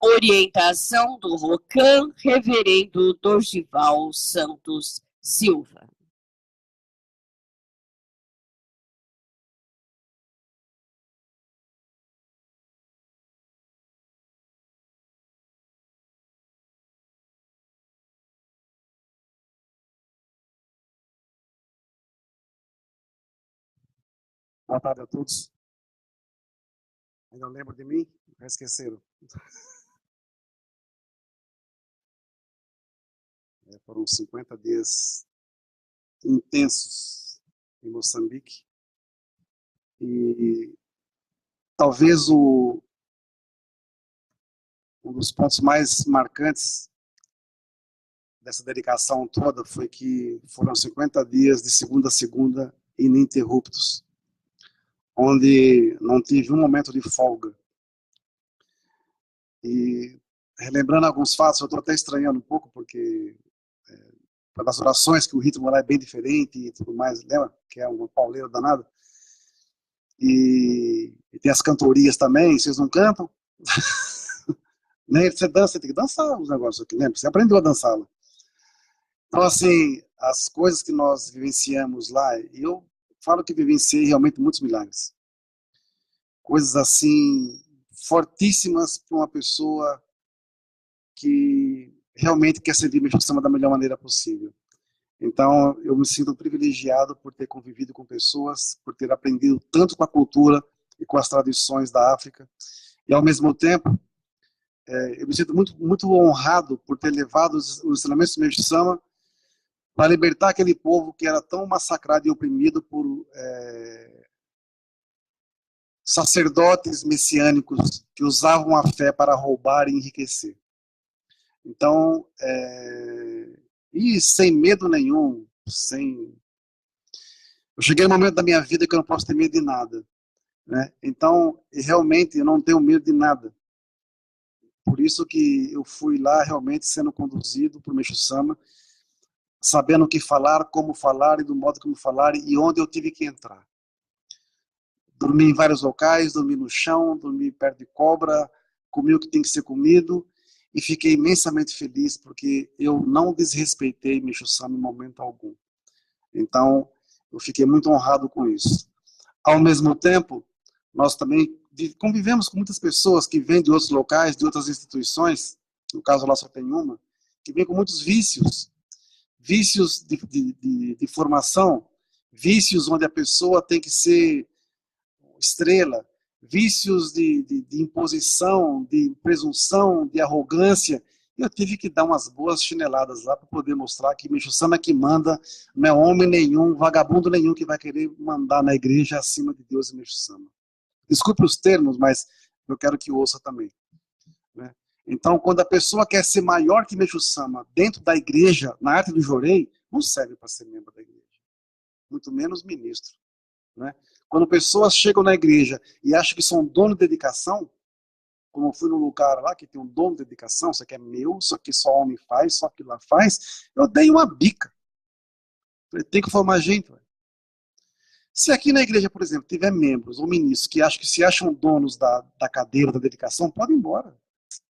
Orientação do ROCAM, reverendo Dorgival Santos Silva. Boa tarde a todos. Ainda lembro de mim? Já esqueceram. Foram 50 dias intensos em Moçambique. E talvez um dos pontos mais marcantes dessa dedicação toda foi que foram 50 dias de segunda a segunda ininterruptos, onde não tive um momento de folga. E relembrando alguns fatos, eu estou até estranhando um pouco, porque das orações, que o ritmo lá é bem diferente e tudo mais, lembra? Que é uma pauleira danada. E tem as cantorias também, vocês não cantam? Nem você dança, você tem que dançar os negócios aqui, lembra? Você aprendeu a dançar lá. Então, assim, as coisas que nós vivenciamos lá, e eu falo que vivenciei realmente muitos milagres. Coisas, assim, fortíssimas para uma pessoa que realmente quer servir o sistema da melhor maneira possível. Então, eu me sinto privilegiado por ter convivido com pessoas, por ter aprendido tanto com a cultura e com as tradições da África. E, ao mesmo tempo, eu me sinto muito honrado por ter levado os ensinamentos do Mestre Sama para libertar aquele povo que era tão massacrado e oprimido por sacerdotes messiânicos que usavam a fé para roubar e enriquecer. Então, e sem medo nenhum, eu cheguei no momento da minha vida que eu não posso ter medo de nada, né? Então, realmente, eu não tenho medo de nada. Por isso que eu fui lá realmente sendo conduzido por Meixo Sama, sabendo o que falar, como falar e do modo como falar e onde eu tive que entrar. Dormi em vários locais, dormi no chão, dormi perto de cobra, comi o que tem que ser comido e fiquei imensamente feliz porque eu não desrespeitei Meixo Sama em momento algum. Então, eu fiquei muito honrado com isso. Ao mesmo tempo, nós também convivemos com muitas pessoas que vêm de outros locais, de outras instituições, no caso lá só tem uma, que vêm com muitos vícios de formação, vícios onde a pessoa tem que ser estrela, vícios de imposição, de presunção, de arrogância. Eu tive que dar umas boas chineladas lá para poder mostrar que Meixo Sama que manda, não é homem nenhum, vagabundo nenhum que vai querer mandar na igreja acima de Deus e Meixo Sama. Desculpe os termos, mas eu quero que ouça também, né? Então, quando a pessoa quer ser maior que Meixo Sama dentro da igreja, na arte do jorei, não serve para ser membro da igreja, muito menos ministro, né? Quando pessoas chegam na igreja e acham que são dono de dedicação, como eu fui num lugar lá que tem um dono de dedicação, isso aqui é meu, isso aqui só homem faz, só aquilo lá faz, eu dei uma bica. Tem que formar gente. Véio. Se aqui na igreja, por exemplo, tiver membros ou ministros que acham que se acham donos da cadeira, da dedicação, pode ir embora.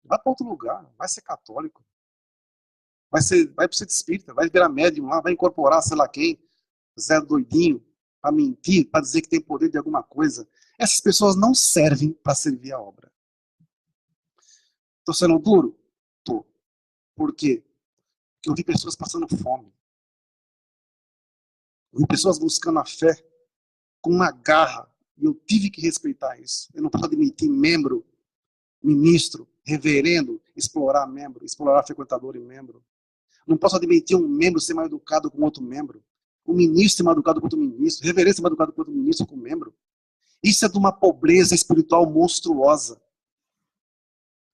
Vai para outro lugar, vai ser católico. Vai para o centro espírita, vai virar médium lá, vai incorporar sei lá quem, Zé Doidinho, para mentir, para dizer que tem poder de alguma coisa. Essas pessoas não servem para servir a obra. Estou sendo duro? Estou. Por quê? Porque eu vi pessoas passando fome. Eu vi pessoas buscando a fé com uma garra. E eu tive que respeitar isso. Eu não posso admitir membro, ministro, reverendo, explorar membro, explorar frequentador e membro. Não posso admitir um membro ser mal educado com outro membro. Um ministro ser mal educado com outro ministro. Reverendo ser mal educado com outro ministro, com membro. Isso é de uma pobreza espiritual monstruosa.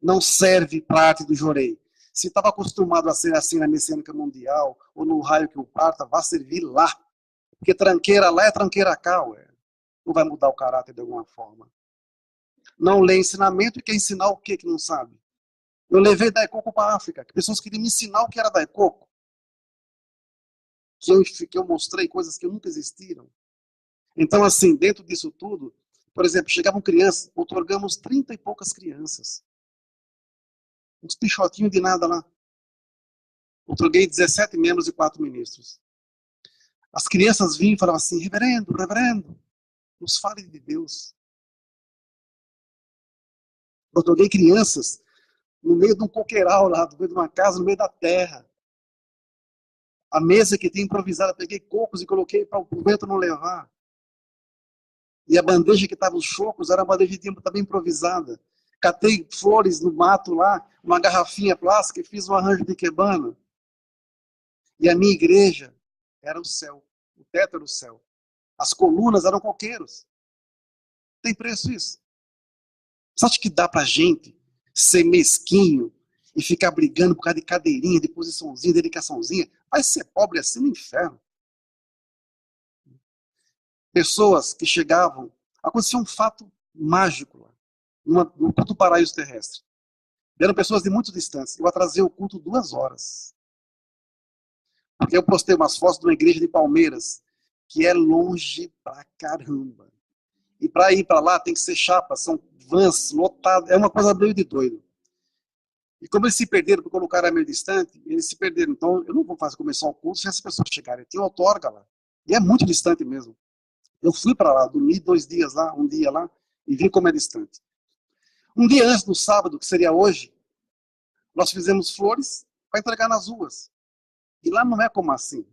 Não serve para a arte do jorei. Se estava acostumado a ser assim na messiânica mundial, ou no raio que o parta, vá servir lá. Porque tranqueira lá é tranqueira cá, ué. Não vai mudar o caráter de alguma forma. Não lê ensinamento e quer ensinar o que não sabe. Eu levei Daikoku para a África, que pessoas queriam me ensinar o que era Daikoku. Que eu mostrei coisas que nunca existiram. Então, assim, dentro disso tudo, por exemplo, chegavam crianças, otorgamos 30 e poucas crianças. Uns pichotinhos de nada lá. Outorguei 17 membros e 4 ministros. As crianças vinham e falavam assim, reverendo, reverendo, nos fale de Deus. Eu outorguei crianças no meio de um coqueiral lá, no meio de uma casa, no meio da terra. A mesa que tinha improvisada, peguei cocos e coloquei para o vento não levar. E a bandeja que estava os chocos era uma bandeja também improvisada. Catei flores no mato lá, uma garrafinha plástica e fiz um arranjo de ikebana. E a minha igreja era o céu. O teto era o céu. As colunas eram coqueiros. Tem preço isso? Você acha que dá pra gente ser mesquinho e ficar brigando por causa de cadeirinha, de posiçãozinha, de dedicaçãozinha? Vai ser pobre assim no inferno. Pessoas que chegavam... Acontecia um fato mágico lá, no culto paraíso terrestre. Eram pessoas de muito distantes. Eu atrasei o culto 2 horas. Porque eu postei umas fotos de uma igreja de Palmeiras, que é longe pra caramba. E para ir para lá tem que ser chapa, são vans lotadas, é uma coisa meio de doido. E como eles se perderam, porque o lugar era meio distante, eles se perderam. Então, eu não vou começar o curso sem essas pessoas chegarem. Tem outorga lá. E é muito distante mesmo. Eu fui para lá, dormi 2 dias lá, um dia lá, e vi como é distante. Um dia antes do sábado, que seria hoje, nós fizemos flores para entregar nas ruas. E lá não é como assim.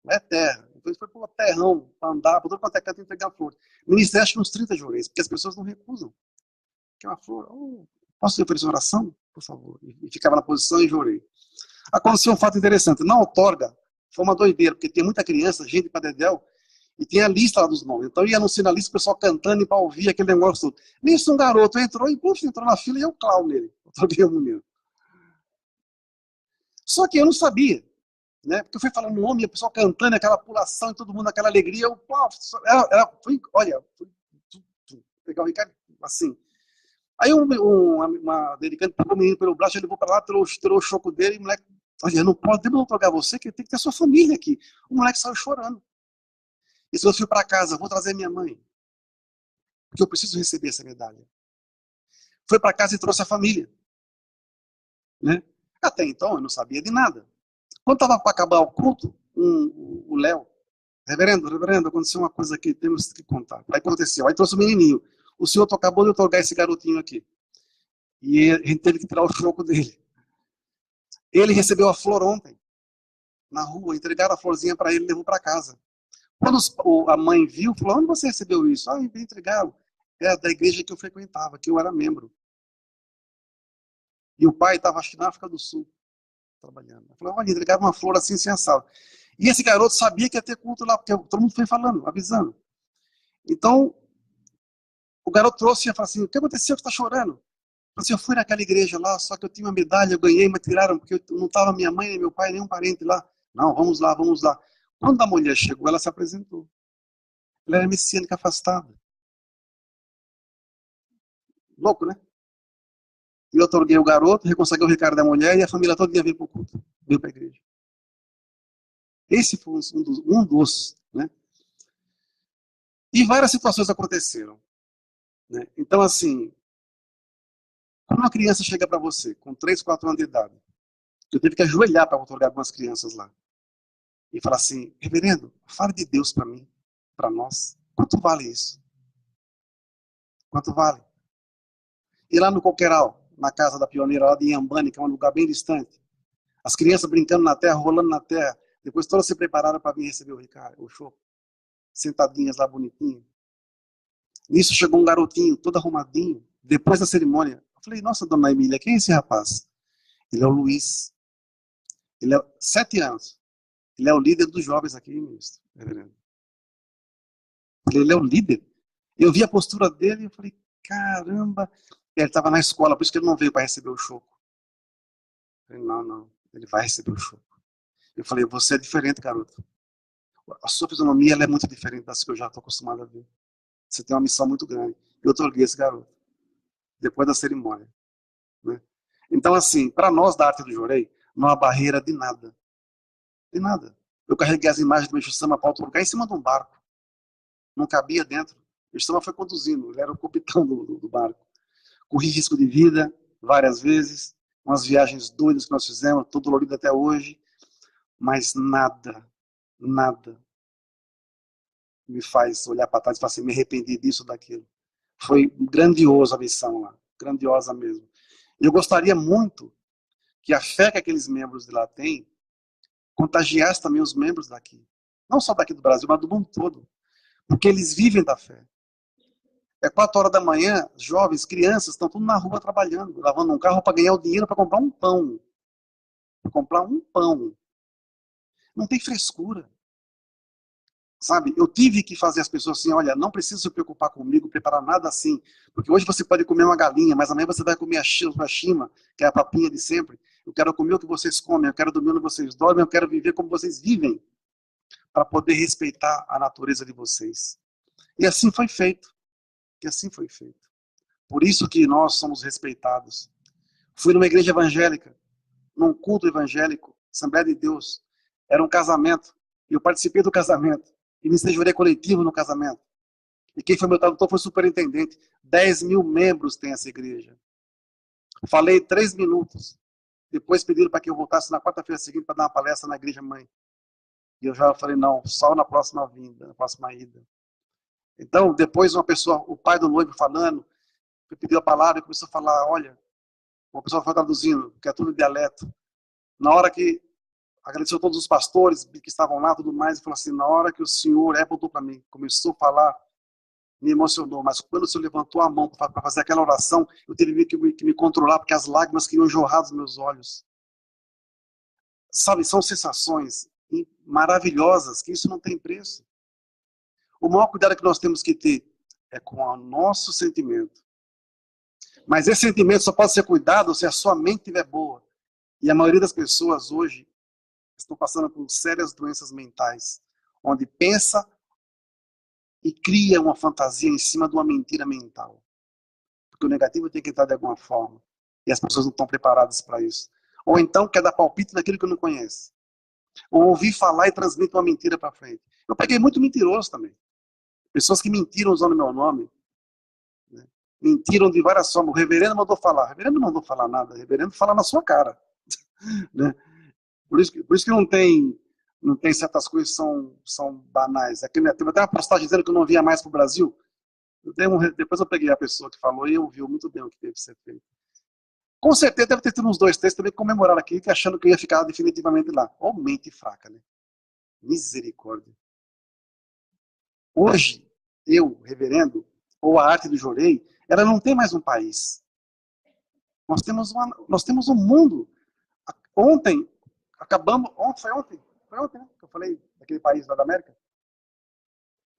Lá é terra. Então, a gente foi para o terrão, para andar, para todo quanto é canto entregar flores. Ministrei acho que uns 30 jureis, porque as pessoas não recusam. Quer uma flor? Oh, posso te oferecer oração? Por favor. E ficava na posição e jurei. Aconteceu um fato interessante. Na outorga, foi uma doideira, porque tem muita criança, gente para dedéu, e tem a lista lá dos nomes. Então ia anunciando a lista, o pessoal cantando e para ouvir aquele negócio todo. Nisso um garoto entrou e, puxa, entrou na fila e eu clau nele. Outorguei o menino. Só que eu não sabia, né? Porque eu fui falando o nome, o pessoal cantando, aquela pulação, e todo mundo, aquela alegria. Eu, olha, pegar o Ricardo assim. Aí uma dedicante pegou o menino pelo braço, ele levou para lá, tirou o choco dele, e o moleque, olha, não pode otorgar você, que tem que ter sua família aqui. O moleque saiu chorando. E se eu fui para casa, vou trazer minha mãe, porque eu preciso receber essa medalha. Foi para casa e trouxe a família. Né? Até então, eu não sabia de nada. Quando estava para acabar o culto, o Léo, reverendo, aconteceu uma coisa aqui, temos que contar. Aí aconteceu, aí trouxe o menininho. O senhor acabou de otorgar esse garotinho aqui. E a gente teve que tirar o choco dele. Ele recebeu a flor ontem, na rua, entregaram a florzinha para ele e levou para casa. Quando a mãe viu, falou, onde você recebeu isso? Ah, me entregaram. É da igreja que eu frequentava, que eu era membro. E o pai estava, acho que na África do Sul, trabalhando. Falou, olha, entregaram uma flor assim, sem sal. E esse garoto sabia que ia ter culto lá, porque todo mundo foi falando, avisando. Então, o garoto trouxe e falou assim, o que aconteceu que você está chorando? Eu fui naquela igreja lá, só que eu tinha uma medalha, eu ganhei, mas tiraram, porque não estava minha mãe, nem meu pai, nem um parente lá. Não, vamos lá, vamos lá. Quando a mulher chegou, ela se apresentou. Ela era messiânica afastada. Louco, né? E eu otorguei o garoto, reconsagrei o Ricardo da mulher e a família toda ia vir para o culto, veio para a igreja. Esse foi um dos, né? E várias situações aconteceram. Né? Então, assim, quando uma criança chega para você, com 3, 4 anos de idade, eu tive que ajoelhar para otorgar algumas crianças lá. E falar assim, reverendo, fale de Deus para mim, para nós. Quanto vale isso? Quanto vale? E lá no Coqueiral, na casa da pioneira lá de Inhambane, que é um lugar bem distante, as crianças brincando na terra, rolando na terra, depois todas se prepararam para vir receber o Ricardo, o show, sentadinhas lá bonitinho. Nisso chegou um garotinho, todo arrumadinho, depois da cerimônia. Eu falei, nossa, dona Emília, quem é esse rapaz? Ele é o Luiz. Ele é 7 anos. Ele é o líder dos jovens aqui, ministro. Ele é o líder. Eu vi a postura dele e eu falei, caramba. Ele estava na escola, por isso que ele não veio para receber o choco. Eu falei, não, ele vai receber o choco. Eu falei, você é diferente, garoto. A sua fisionomia ela é muito diferente das que eu já estou acostumado a ver. Você tem uma missão muito grande. Eu otorguei esse garoto, depois da cerimônia. Né? Então, assim, para nós da arte do Jorei, não há barreira de nada. De nada. Eu carreguei as imagens do Meixo Sama para otorgar em cima de um barco. Não cabia dentro. O Meixo Sama foi conduzindo, ele era o capitão do barco. Corri risco de vida várias vezes, umas viagens doidas que nós fizemos, tô dolorido até hoje, mas nada me faz olhar para trás e falar assim, me arrependi disso ou daquilo. Foi grandiosa a missão lá, grandiosa mesmo. E eu gostaria muito que a fé que aqueles membros de lá têm contagiasse também os membros daqui. Não só daqui do Brasil, mas do mundo todo. Porque eles vivem da fé. É 4 horas da manhã, jovens, crianças, estão tudo na rua trabalhando, lavando um carro para ganhar o dinheiro para comprar um pão. Para comprar um pão. Não tem frescura. Sabe, eu tive que fazer as pessoas assim, olha, não precisa se preocupar comigo, preparar nada assim, porque hoje você pode comer uma galinha, mas amanhã você vai comer a shima, que é a papinha de sempre. Eu quero comer o que vocês comem, eu quero dormir onde vocês dormem, eu quero viver como vocês vivem, para poder respeitar a natureza de vocês. E assim foi feito. E assim foi feito. Por isso que nós somos respeitados. Fui numa igreja evangélica, num culto evangélico, Assembleia de Deus. Era um casamento. E eu participei do casamento. E me jurei coletivo no casamento. E quem foi meu tradutor foi o superintendente. 10.000 membros tem essa igreja. Falei 3 minutos. Depois pediram para que eu voltasse na quarta-feira seguinte para dar uma palestra na igreja mãe. E eu já falei, não, só na próxima vinda, na próxima ida. Então, depois uma pessoa, o pai do noivo falando, pediu a palavra e começou a falar, olha, uma pessoa foi traduzindo, que é tudo dialeto. Na hora que agradeceu a todos os pastores que estavam lá, tudo mais, e falou assim, na hora que o senhor voltou para mim, começou a falar, me emocionou, mas quando o senhor levantou a mão para fazer aquela oração, eu tive que me controlar, porque as lágrimas que iam jorrar dos meus olhos. Sabe, são sensações maravilhosas, que isso não tem preço. O maior cuidado que nós temos que ter é com o nosso sentimento. Mas esse sentimento só pode ser cuidado se a sua mente estiver boa. E a maioria das pessoas hoje estão passando por sérias doenças mentais, onde pensa e cria uma fantasia em cima de uma mentira mental. Porque o negativo tem que entrar de alguma forma. E as pessoas não estão preparadas para isso. Ou então quer dar palpite naquilo que não conhece. Ou ouvir falar e transmite uma mentira para frente. Eu peguei muito mentiroso também. Pessoas que mentiram usando meu nome. Né? Mentiram de várias formas. O reverendo mandou falar. O reverendo não mandou falar nada. O reverendo fala na sua cara. Né? Por isso que não tem certas coisas que são banais. Aqui, né, teve até uma postagem dizendo que eu não vinha mais para o Brasil. Depois eu peguei a pessoa que falou e ouviu muito bem o que teve que ser feito. Com certeza deve ter tido uns 2, 3 também que comemoraram aqui, que achando que eu ia ficar definitivamente lá. Ó, mente fraca, né? Misericórdia. Hoje, eu, reverendo, ou a arte do Jorei, ela não tem mais um país. Nós temos um mundo. Ontem, acabamos. Foi ontem, né? Que eu falei daquele país lá da América?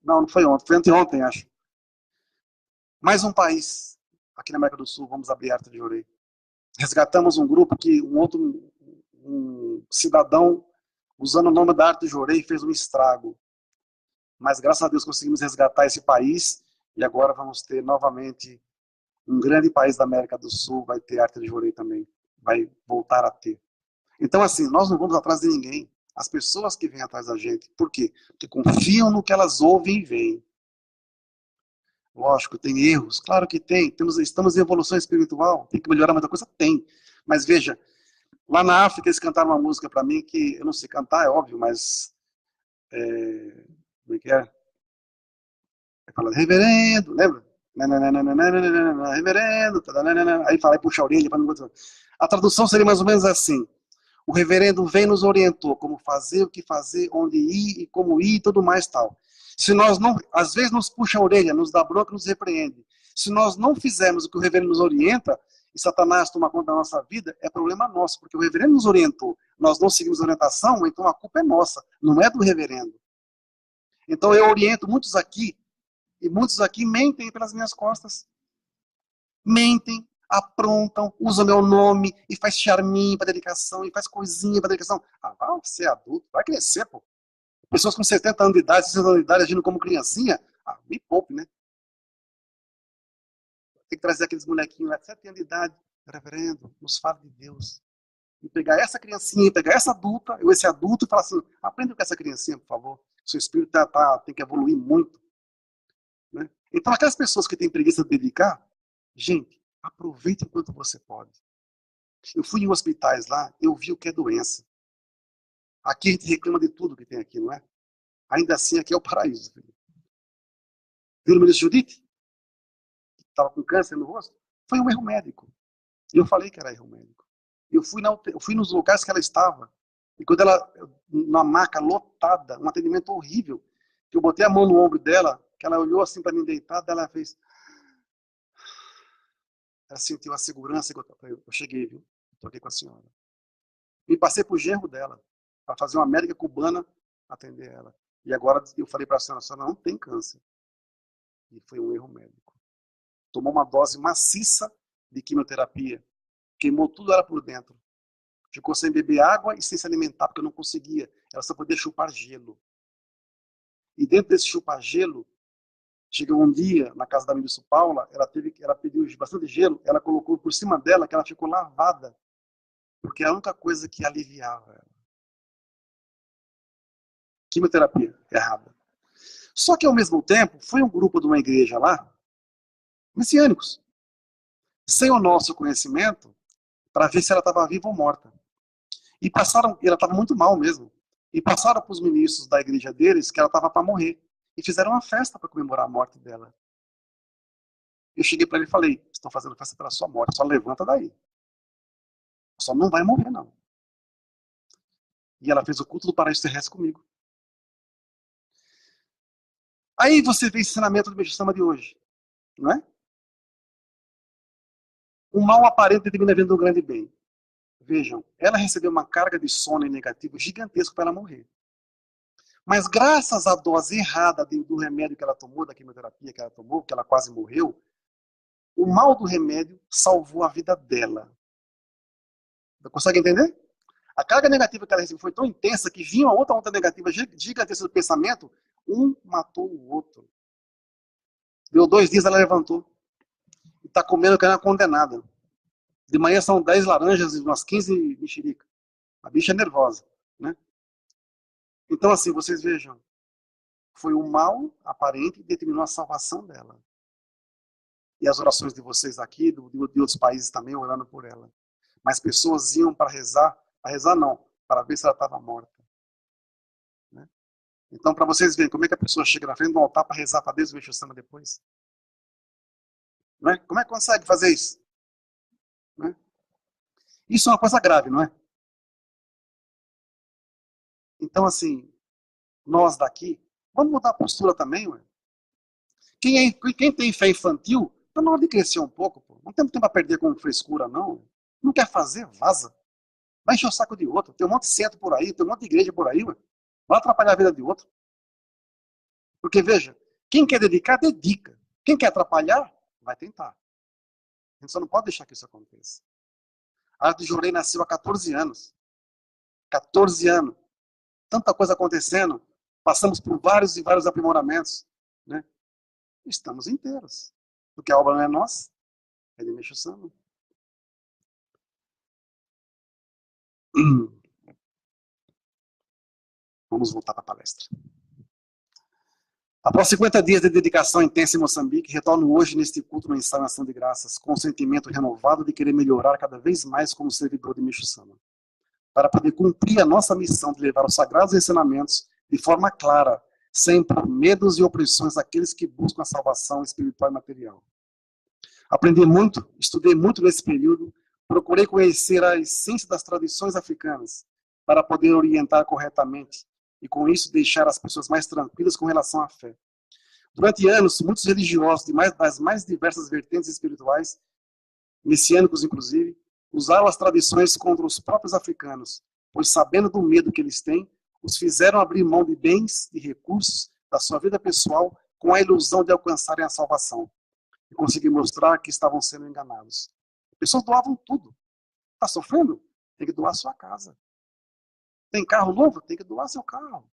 Não foi ontem, foi anteontem, acho. Mais um país aqui na América do Sul, vamos abrir a arte de Jorei. Resgatamos um grupo que um cidadão, usando o nome da arte de Jorei, fez um estrago. Mas graças a Deus conseguimos resgatar esse país e agora vamos ter novamente um grande país da América do Sul, vai ter arte de Jorei também, vai voltar a ter. Então assim, nós não vamos atrás de ninguém. As pessoas que vêm atrás da gente, por quê? Porque confiam no que elas ouvem e veem. Lógico, tem erros, claro que tem. Estamos em evolução espiritual, tem que melhorar muita coisa? Tem. Mas veja, lá na África eles cantaram uma música para mim que eu não sei cantar, é óbvio, mas como é que é? Fala, reverendo, lembra? Reverendo, aí fala, aí puxa a orelha. A tradução seria mais ou menos assim: o reverendo vem nos orientou como fazer, o que fazer, onde ir e como ir e tudo mais tal. Se nós não, às vezes nos puxa a orelha, nos dá bronca, nos repreende. Se nós não fizermos o que o reverendo nos orienta e Satanás toma conta da nossa vida, é problema nosso, porque o reverendo nos orientou. Nós não seguimos a orientação, então a culpa é nossa, não é do reverendo. Então eu oriento muitos aqui, e muitos aqui mentem pelas minhas costas. Mentem, aprontam, usam meu nome e faz charminho para dedicação, e faz coisinha para dedicação. Ah, vai ser adulto, vai crescer, pô. Pessoas com 70 anos de idade, 60 anos de idade, agindo como criancinha, me poupe, né? Tem que trazer aqueles molequinhos lá de 7 anos de idade, reverendo, nos fala de Deus. E pegar essa criancinha, pegar essa adulta, ou esse adulto, e falar assim, aprenda com essa criancinha, por favor. Seu espírito tem que evoluir muito. Né? Então, aquelas pessoas que têm preguiça de dedicar, gente, aproveite enquanto você pode. Eu fui em hospitais lá, eu vi o que é doença. Aqui a gente reclama de tudo que tem aqui, não é? Ainda assim, aqui é o paraíso. Filho. Viu o ministro Judite? Que estava com câncer no rosto? Foi um erro médico. E eu falei que era erro médico. Eu fui nos lugares que ela estava. E quando ela, na maca lotada, um atendimento horrível, que eu botei a mão no ombro dela, que ela olhou assim para mim deitada, ela fez. Ela sentiu a segurança que eu cheguei, viu? Toquei com a senhora. Me passei pro genro dela, para fazer uma médica cubana atender ela. E agora eu falei para a senhora não tem câncer. E foi um erro médico. Tomou uma dose maciça de quimioterapia. Queimou tudo ela por dentro. Ficou sem beber água e sem se alimentar, porque eu não conseguia. Ela só podia chupar gelo. E dentro desse chupar gelo, chegou um dia, na casa da ministra Paula, ela pediu bastante gelo, ela colocou por cima dela, que ela ficou lavada. Porque é a única coisa que aliviava ela. Quimioterapia, errada. Só que, ao mesmo tempo, foi um grupo de uma igreja lá, messiânicos, sem o nosso conhecimento, para ver se ela estava viva ou morta. E ela estava muito mal mesmo. E passaram para os ministros da igreja deles que ela estava para morrer. E fizeram uma festa para comemorar a morte dela. Eu cheguei para ele e falei, estão fazendo festa pela sua morte, só levanta daí. Só não vai morrer, não. E ela fez o culto do paraíso terrestre comigo. Aí você vê o ensinamento do Meixo de hoje, não é? O mal aparente determina a vida do grande bem. Vejam, ela recebeu uma carga de sono negativo gigantesco para ela morrer. Mas graças à dose errada do remédio que ela tomou, da quimioterapia que ela tomou, que ela quase morreu, o mal do remédio salvou a vida dela. Consegue entender? A carga negativa que ela recebeu foi tão intensa que vinha outra onda negativa gigantesca do pensamento, um matou o outro. Deu 2 dias, ela levantou. E está comendo que é uma condenada. De manhã são 10 laranjas e umas 15 mexericas. A bicha é nervosa, né? Então, assim, vocês vejam, foi o mal aparente que determinou a salvação dela. E as orações de vocês aqui, de outros países também, orando por ela. Mas pessoas iam para rezar não, para ver se ela estava morta. Né? Então, para vocês verem como é que a pessoa chega na frente do altar para rezar para Deus e ver o samba depois. Né? Como é que consegue fazer isso? Né? Isso é uma coisa grave, não é? Então, assim, nós daqui, vamos mudar a postura também, ué. Quem tem fé infantil, tá na hora de crescer um pouco, pô. Não temos tempo a perder com frescura, não. Não quer fazer, vaza. Vai encher o saco de outro. Tem um monte de centro por aí, tem um monte de igreja por aí, ué. Vai atrapalhar a vida de outro. Porque, veja, quem quer dedicar, dedica. Quem quer atrapalhar, vai tentar. A gente só não pode deixar que isso aconteça. A Arte de Jorei nasceu há 14 anos. 14 anos. Tanta coisa acontecendo. Passamos por vários e vários aprimoramentos. Né? Estamos inteiros. Porque a obra não é nossa, é de Meixo Sama. Vamos voltar para a palestra. Após 50 dias de dedicação intensa em Moçambique, retorno hoje neste culto no ensaio Ação de Graças, com o sentimento renovado de querer melhorar cada vez mais como servidor de Meixo Sama, para poder cumprir a nossa missão de levar os sagrados ensinamentos de forma clara, sem impor medos e opressões àqueles que buscam a salvação espiritual e material. Aprendi muito, estudei muito nesse período, procurei conhecer a essência das tradições africanas, para poder orientar corretamente, e com isso deixar as pessoas mais tranquilas com relação à fé. Durante anos, muitos religiosos das mais diversas vertentes espirituais, messiânicos inclusive, usaram as tradições contra os próprios africanos, pois sabendo do medo que eles têm, os fizeram abrir mão de bens, de recursos, da sua vida pessoal, com a ilusão de alcançarem a salvação, e conseguir mostrar que estavam sendo enganados. As pessoas doavam tudo. Está sofrendo? Tem que doar sua casa. Tem carro novo? Tem que doar seu carro.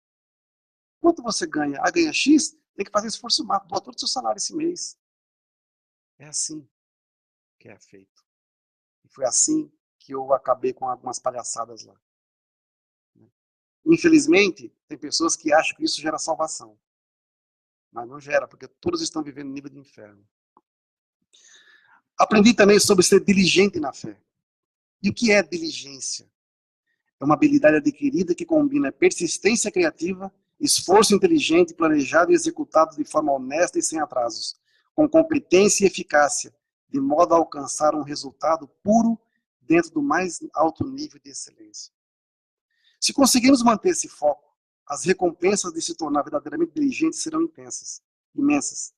Quanto você ganha? Ah, ganha X? Tem que fazer esforço máximo. Doa todo o seu salário esse mês. É assim que é feito. E foi assim que eu acabei com algumas palhaçadas lá. Infelizmente, tem pessoas que acham que isso gera salvação. Mas não gera, porque todos estão vivendo no nível de inferno. Aprendi também sobre ser diligente na fé. E o que é diligência? É uma habilidade adquirida que combina persistência criativa, esforço inteligente, planejado e executado de forma honesta e sem atrasos, com competência e eficácia, de modo a alcançar um resultado puro dentro do mais alto nível de excelência. Se conseguirmos manter esse foco, as recompensas de se tornar verdadeiramente diligente serão intensas, imensas.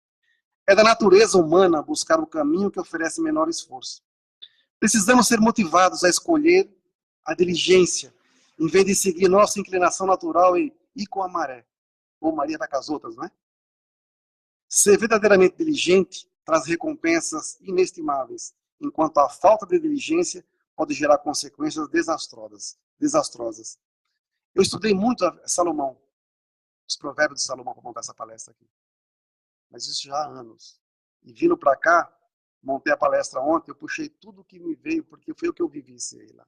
É da natureza humana buscar o caminho que oferece menor esforço. Precisamos ser motivados a escolher a diligência, em vez de seguir nossa inclinação natural e ir com a maré. Ou Maria vai com as outras, não é? Ser verdadeiramente diligente traz recompensas inestimáveis, enquanto a falta de diligência pode gerar consequências desastrosas. Eu estudei muito Salomão, os provérbios de Salomão, para montar essa palestra aqui. Mas isso já há anos. E vindo para cá, montei a palestra ontem, eu puxei tudo que me veio, porque foi o que eu vivenciei lá.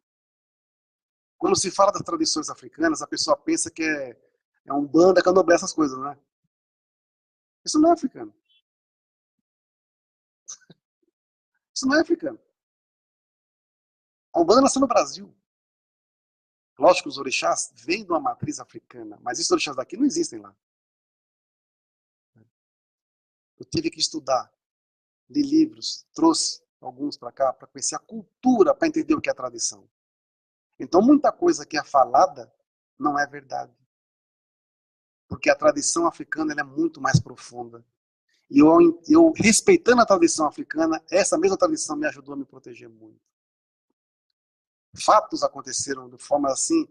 Quando se fala das tradições africanas, a pessoa pensa que é Umbanda, Candomblé, essas coisas, né? Isso não é africano. Isso não é africano. A Umbanda nasceu no Brasil. Lógico que os orixás vêm de uma matriz africana, mas esses orixás daqui não existem lá. Eu tive que estudar, li livros, trouxe alguns para cá, para conhecer a cultura, para entender o que é tradição. Então, muita coisa que é falada não é verdade. Porque a tradição africana ela é muito mais profunda. E eu, respeitando a tradição africana, essa mesma tradição me ajudou a me proteger muito. Fatos aconteceram de forma assim,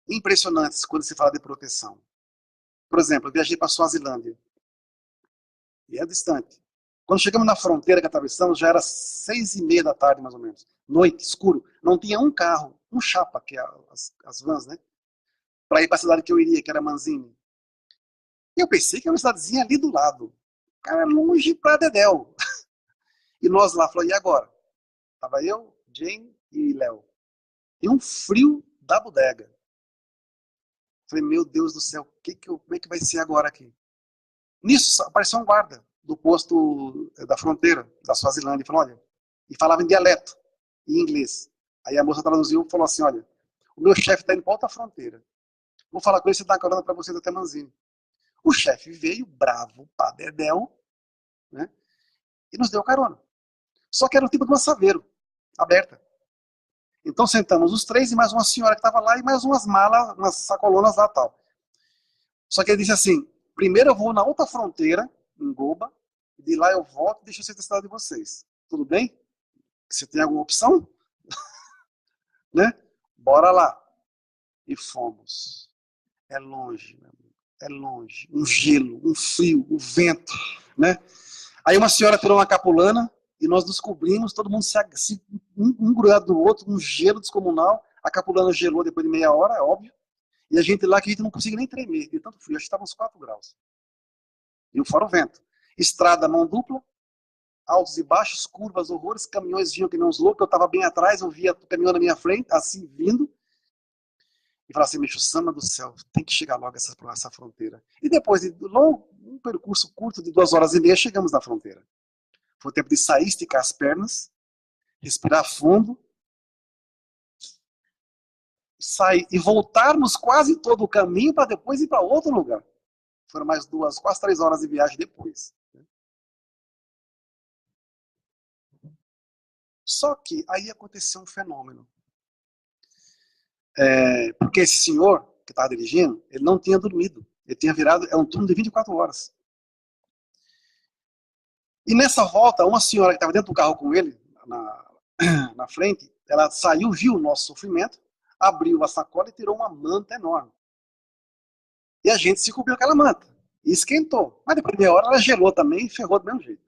impressionantes quando se fala de proteção. Por exemplo, eu viajei para a Suazilândia. E é distante. Quando chegamos na fronteira que atravessamos, já era 6:30 da tarde, mais ou menos. Noite, escuro. Não tinha um carro, um chapa, que é as vans, né? Para ir para a cidade que eu iria, que era Manzini. E eu pensei que era uma cidadezinha ali do lado. Cara, longe pra dedéu. E nós lá, falou, e agora? Tava eu, Jane e Léo. E um frio da bodega. Falei, meu Deus do céu, como é que vai ser agora aqui? Nisso, apareceu um guarda do posto da fronteira, da Suazilândia, e falou, olha, e falava em dialeto, em inglês. Aí a moça traduziu e falou assim, olha, o meu chefe está indo para outra fronteira. Vou falar com ele, você dá carona para vocês até Manzini. O chefe veio bravo, pá, dedéu, né? E nos deu carona. Só que era um tipo de uma saveiro, aberta. Então sentamos os três e mais uma senhora que estava lá e mais umas malas, umas sacolonas lá e tal. Só que ele disse assim, primeiro eu vou na outra fronteira, em Goba, e de lá eu volto e deixo vocês na cidade de vocês. Tudo bem? Você tem alguma opção? Né? Bora lá. E fomos. É longe, meu amigo. É longe. Um gelo, um frio, um vento, né? Aí uma senhora tirou uma capulana e nós nos cobrimos, todo mundo um grudado do outro, um gelo descomunal. A capulana gelou depois de meia hora, é óbvio. E a gente lá que a gente não conseguia nem tremer, de tanto frio. Acho que estava uns 4 graus. E fora o vento. Estrada mão dupla, altos e baixos, curvas, horrores, caminhões vinham que nem uns loucos. Eu estava bem atrás, eu via o caminhão na minha frente, assim, vindo. E falava assim, Meixo Sama do céu, tem que chegar logo essa fronteira. E depois de um percurso curto de 2 horas e meia, chegamos na fronteira. Foi o tempo de sair, esticar as pernas, respirar fundo, sair e voltarmos quase todo o caminho para depois ir para outro lugar. Foram mais 2, quase 3 horas de viagem depois. Só que aí aconteceu um fenômeno. Porque esse senhor que estava dirigindo, ele não tinha dormido. Ele tinha virado, é um turno de 24 horas. E nessa volta, uma senhora que estava dentro do carro com ele, na frente, ela saiu, viu o nosso sofrimento, abriu a sacola e tirou uma manta enorme. E a gente se cobriu aquela manta. E esquentou. Mas depois de meia hora ela gelou também e ferrou do mesmo jeito.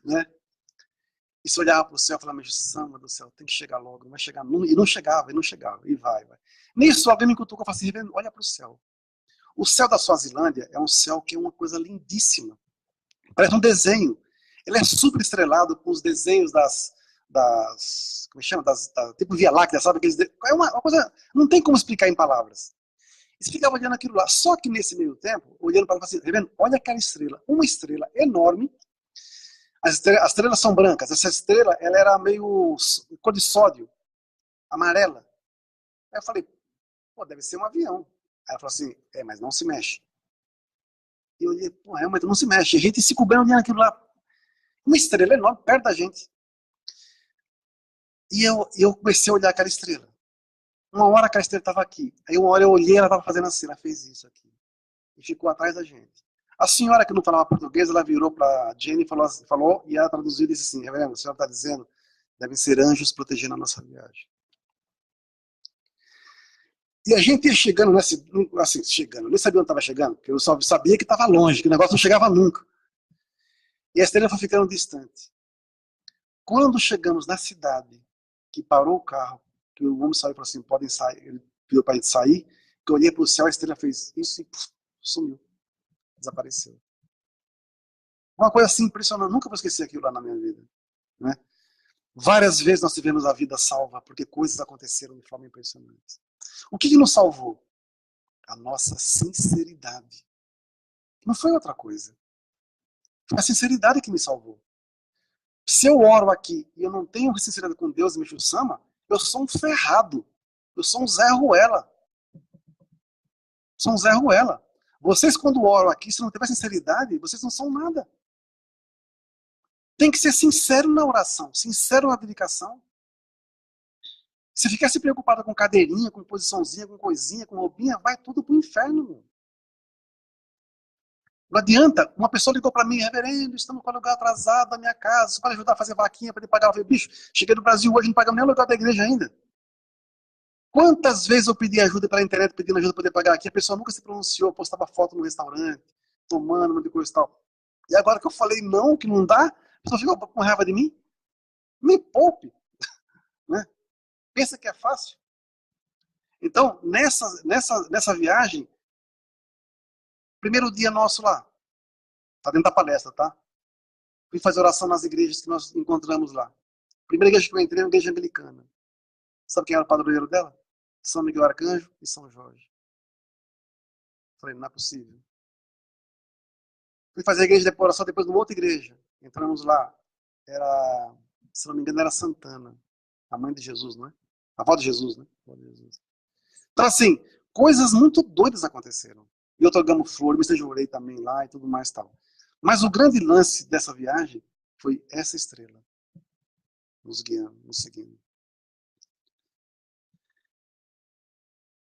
Né? E se olhava para o céu e falava, mas Sama do céu, tem que chegar logo, não vai chegar nunca. E não chegava, e vai. Nisso, alguém me cutucou e falou assim, olha para o céu. O céu da Suazilândia é um céu que é uma coisa lindíssima. Parece um desenho. Ele é super estrelado com os desenhos como é chama? Tipo Via Láctea, sabe? É uma coisa, não tem como explicar em palavras. E ficava olhando aquilo lá. Só que nesse meio tempo, olhando para ela, assim, vendo? Olha aquela estrela. Uma estrela enorme. As estrelas são brancas. Essa estrela, ela era meio cor de sódio. amarela. Aí eu falei, pô, deve ser um avião. Aí ela falou assim, mas não se mexe. E eu olhei, pô, realmente não se mexe. A gente se cobrindo olhando aquilo lá. Uma estrela enorme perto da gente. E eu comecei a olhar aquela estrela. Uma hora aquela estrela estava aqui. Aí uma hora eu olhei, ela estava fazendo assim, ela fez isso aqui. E ficou atrás da gente. A senhora que não falava português, ela virou para a Jenny e falou, e ela traduziu e disse assim, reverendo, a senhora está dizendo, devem ser anjos protegendo a nossa viagem. E a gente ia chegando, chegando, eu nem sabia onde estava chegando, porque eu só sabia que estava longe, que o negócio não chegava nunca. E a estrela foi ficando distante. Quando chegamos na cidade, que parou o carro, que o homem saiu e falou assim, podem sair, ele pediu para a gente sair, que eu olhei para o céu, a estrela fez isso e sumiu, desapareceu. Uma coisa assim impressionante, nunca vou esquecer aquilo lá na minha vida. Né? Várias vezes nós tivemos a vida salva, porque coisas aconteceram de forma impressionante. O que nos salvou? A nossa sinceridade. Não foi outra coisa. Foi a sinceridade que me salvou. Se eu oro aqui e eu não tenho sinceridade com Deus e Meixo Sama, eu sou um ferrado. Eu sou um Zé Ruela. Sou um Zé Ruela. Vocês, quando oram aqui, se não tiver sinceridade, vocês não são nada. Tem que ser sincero na oração, sincero na dedicação. Se ficar se preocupado com cadeirinha, com posiçãozinha, com coisinha, com roupinha, vai tudo pro inferno, meu. Não adianta. Uma pessoa ligou para mim, reverendo, estamos com o aluguel atrasado da minha casa, você pode ajudar a fazer vaquinha para pagar? Eu falei, bicho, cheguei no Brasil hoje, não pagamos nem o aluguel da igreja ainda. Quantas vezes eu pedi ajuda pela internet, pedindo ajuda para poder pagar aqui, a pessoa nunca se pronunciou, postava foto no restaurante, tomando, uma de coisa e tal. E agora que eu falei não, que não dá, a pessoa fica com raiva de mim. Me poupe. Né? Pensa que é fácil. Então, nessa viagem, primeiro dia nosso lá, tá dentro da palestra, tá? Fui fazer oração nas igrejas que nós encontramos lá. Primeira igreja que eu entrei é uma igreja anglicana. Sabe quem era o padroeiro dela? São Miguel Arcanjo e São Jorge. Falei, não é possível. Fui fazer a igreja de oração depois numa outra igreja. Entramos lá. Era, se não me engano, era Santana. A mãe de Jesus, não é? A avó de Jesus, né? A avó de Jesus. Então, assim, coisas muito doidas aconteceram. E otorgamos flor, me jurei também lá e tudo mais e tal. Mas o grande lance dessa viagem foi essa estrela nos guiando, nos seguindo.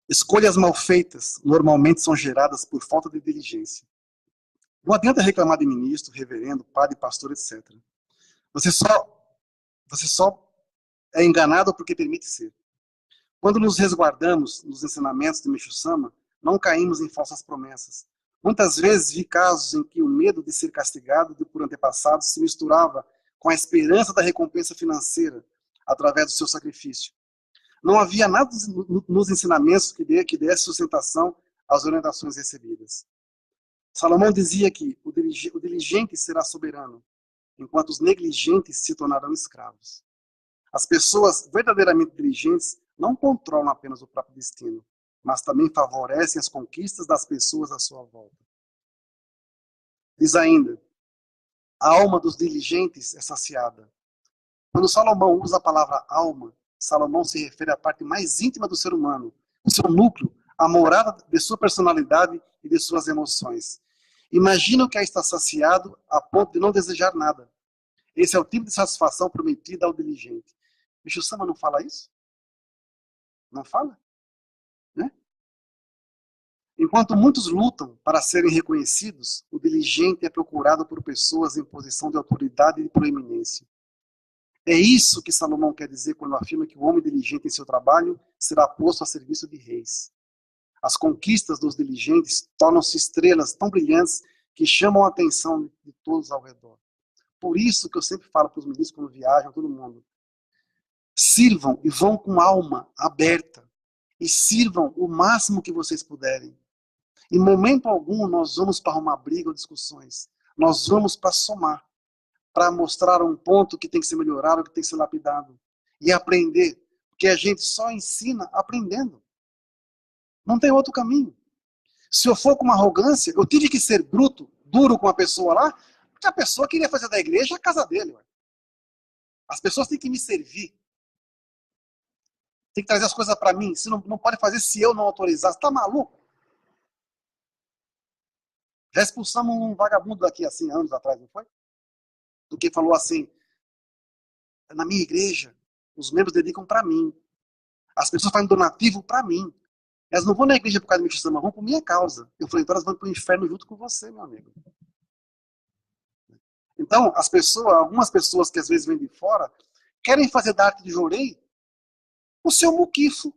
Escolhas mal feitas normalmente são geradas por falta de diligência. Não adianta reclamar de ministro, reverendo, padre, pastor, etc. Você só é enganado porque permite ser. Quando nos resguardamos nos ensinamentos de Meixo Sama, não caímos em falsas promessas. Muitas vezes vi casos em que o medo de ser castigado por antepassados se misturava com a esperança da recompensa financeira através do seu sacrifício. Não havia nada nos ensinamentos que desse sustentação às orientações recebidas. Salomão dizia que o diligente será soberano, enquanto os negligentes se tornarão escravos. As pessoas verdadeiramente diligentes não controlam apenas o próprio destino, mas também favorecem as conquistas das pessoas à sua volta. Diz ainda, a alma dos diligentes é saciada. Quando Salomão usa a palavra alma, Salomão se refere à parte mais íntima do ser humano, o seu núcleo, a morada de sua personalidade e de suas emoções. Imagina o que está saciado a ponto de não desejar nada. Esse é o tipo de satisfação prometida ao diligente. Meixo Sama não fala isso? Não fala? Né? Enquanto muitos lutam para serem reconhecidos, o diligente é procurado por pessoas em posição de autoridade e de proeminência. É isso que Salomão quer dizer quando afirma que o homem diligente em seu trabalho será posto a serviço de reis. As conquistas dos diligentes tornam-se estrelas tão brilhantes que chamam a atenção de todos ao redor. Por isso que eu sempre falo para os ministros quando viajam, todo mundo, sirvam e vão com alma aberta. E sirvam o máximo que vocês puderem. Em momento algum nós vamos para arrumar briga ou discussões. Nós vamos para somar. Para mostrar um ponto que tem que ser melhorado, que tem que ser lapidado. E aprender. Porque a gente só ensina aprendendo. Não tem outro caminho. Se eu for com uma arrogância, eu tive que ser bruto, duro com a pessoa lá, porque a pessoa queria fazer da igreja a casa dele. Ué. As pessoas têm que me servir. Tem que trazer as coisas para mim. Você não pode fazer se eu não autorizar. Você tá maluco? Já expulsamos um vagabundo daqui assim, anos atrás, não foi? Do que falou assim, na minha igreja, os membros dedicam para mim. As pessoas fazem donativo para mim. Elas não vão na igreja por causa da minha chama, vão por minha causa. Eu falei, então elas vão para o inferno junto com você, meu amigo. Então, algumas pessoas que às vezes vêm de fora, querem fazer da arte de Jorei o seu muquifo.